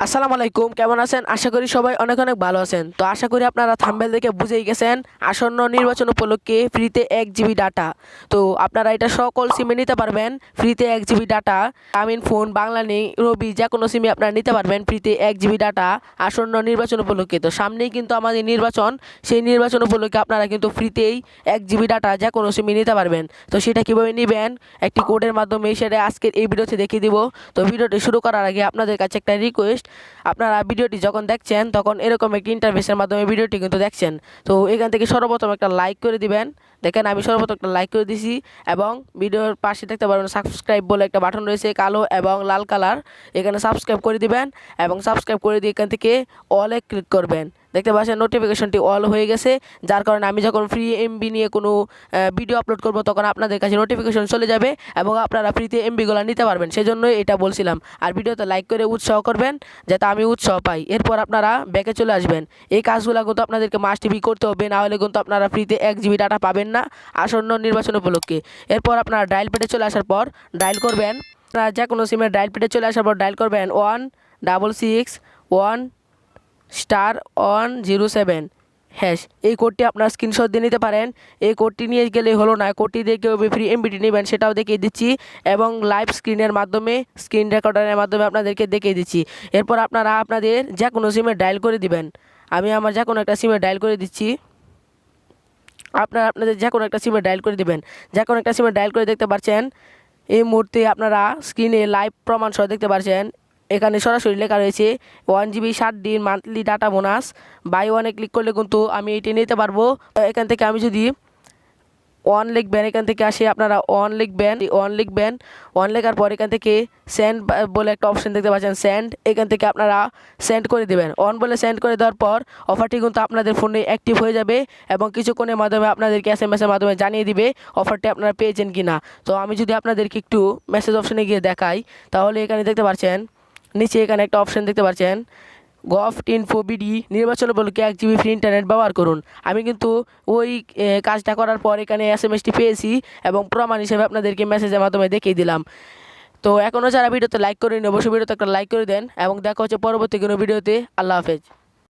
আসসালামু আলাইকুম, কেমন আছেন? আশা করি সবাই অনেক অনেক ভালো আছেন। তো আশা করি আপনারা থাম্বনেল দেখে বুঝেই গেছেন আসন্ন নির্বাচন উপলক্ষে ফ্রিতে 1 জিবি ডাটা। তো আপনারা এটা সকল সিমে নিতে পারবেন ফ্রিতে 1 জিবি ডাটা। গ্রামীণ ফোন, বাংলালিংক, রবি যে কোনো সিমে আপনারা নিতে পারবেন ফ্রিতে 1 জিবি ডাটা আসন্ন নির্বাচন উপলক্ষে। তো সামনেই কিন্তু আমাদের নির্বাচন, সেই নির্বাচন উপলক্ষে আপনারা কিন্তু ফ্রিতেই 1 জিবি ডাটা যে কোনো সিমে নিতে পারবেন। তো সেটা কীভাবে নেবেন একটি কোডের মাধ্যমে, সেটা আজকের এই ভিডিওতে দেখিয়ে দিব। তো ভিডিওটি শুরু করার আগে আপনাদের কাছে একটা রিকোয়েস্ট, আপনারা ভিডিওটি যখন দেখছেন তখন এরকম একটি ইন্টারফেসের মাধ্যমে ভিডিওটি কিন্তু দেখছেন। তো এখান থেকে সর্বপ্রথম একটা লাইক করে দিবেন। দেখেন আমি সর্বপ্রথম একটা লাইক করে দিছি, এবং ভিডিওর পাশে দেখতে পারবেন সাবস্ক্রাইব বলে একটা বাটন রয়েছে কালো এবং লাল কালার। এখানে সাবস্ক্রাইব করে দিবেন, এবং সাবস্ক্রাইব করে দিয়ে এখান থেকে অলে ক্লিক করবেন। দেখতে পাচ্ছেন নোটিফিকেশনটি অল হয়ে গেছে, যার কারণে আমি যখন ফ্রি এমবি নিয়ে কোনো ভিডিও আপলোড করব তখন আপনাদের কাছে নোটিফিকেশন চলে যাবে, এবং আপনারা ফ্রিতে এমবিগুলো নিতে পারবেন। সেজন্যই এটা বলছিলাম। আর ভিডিওতে লাইক করে উৎসাহ করবেন, যাতে আমি উৎসাহ পাই। এরপর আপনারা ব্যাকে চলে আসবেন। এই কাজগুলো কিন্তু আপনাদেরকে মাস্ট বি করতে হবে, না হলে কিন্তু আপনারা ফ্রিতে 1 জিবি ডাটা পাবেন না আসন্ন নির্বাচন উপলক্ষে। এরপর আপনারা ডায়াল প্যাডে চলে আসার পর ডায়াল করবেন, আপনারা যে কোনো সিমের ডায়াল প্যাডে চলে আসার পর ডায়াল করবেন 166 1*107 হ্যাশ। এই কোডটি আপনার স্ক্রিনশট দিয়ে নিতে পারেন। এই কোডটি নিয়ে গেলে হলো না, কোডটি দিয়ে কেউ ফ্রি এমবিটি নেবেন সেটাও দেখিয়ে দিচ্ছি, এবং লাইভ স্ক্রিনের মাধ্যমে, স্ক্রিন রেকর্ডারের মাধ্যমে আপনাদেরকে দেখিয়ে দিচ্ছি। এরপর আপনারা আপনাদের যে কোনো সিমে ডায়াল করে দিবেন। আমি আমার যে কোনো একটা সিমে ডায়াল করে দিচ্ছি। আপনাদের যে কোনো একটা সিমে ডায়াল করে দিবেন। যে কোনো একটা সিমে ডায়াল করে দেখতে পাচ্ছেন এই মুহূর্তে আপনারা স্ক্রিনে লাইভ প্রমাণ সহ দেখতে পাচ্ছেন। এখানে সরাসরি লেখা রয়েছে 1 জিবি 60 দিন মান্থলি ডাটা বোনাস। বাই ওয়ানে ক্লিক করলে কিন্তু আমি এটি নিতে পারবো। এখান থেকে আমি যদি অন লিখবেন, এখান থেকে আসে আপনারা অন লিখবেন। অন লেখার পর এখান থেকে সেন্ড বলে একটা অপশন দেখতে পাচ্ছেন, সেন্ড। এখান থেকে আপনারা সেন্ড করে দেবেন। অন বলে সেন্ড করে দেওয়ার পর অফারটি কিন্তু আপনাদের ফোনে অ্যাক্টিভ হয়ে যাবে, এবং কিছুক্ষণের মাধ্যমে আপনাদেরকে SMS-এর মাধ্যমে জানিয়ে দিবে অফারটি আপনারা পেয়েছেন কিনা। তো আমি যদি আপনাদেরকে একটু মেসেজ অপশনে গিয়ে দেখাই, তাহলে এখানে দেখতে পাচ্ছেন নিচে এখানে একটা অপশন দেখতে পাচ্ছেন গভ.info/BD নির্বাচন উপলক্ষে 1 জিবি ফ্রি ইন্টারনেট ব্যবহার করুন। আমি কিন্তু ওই কাজটা করার পর এখানে SMS-টি পেয়েছি, এবং প্রমাণ হিসেবে আপনাদেরকে মেসেজের মাধ্যমে দেখিয়ে দিলাম। তো এখনও যারা ভিডিওতে লাইক করেন, অবশ্যই ভিডিওতে একটা লাইক করে দেন, এবং দেখা হচ্ছে পরবর্তী কোনো ভিডিওতে। আল্লাহ হাফেজ।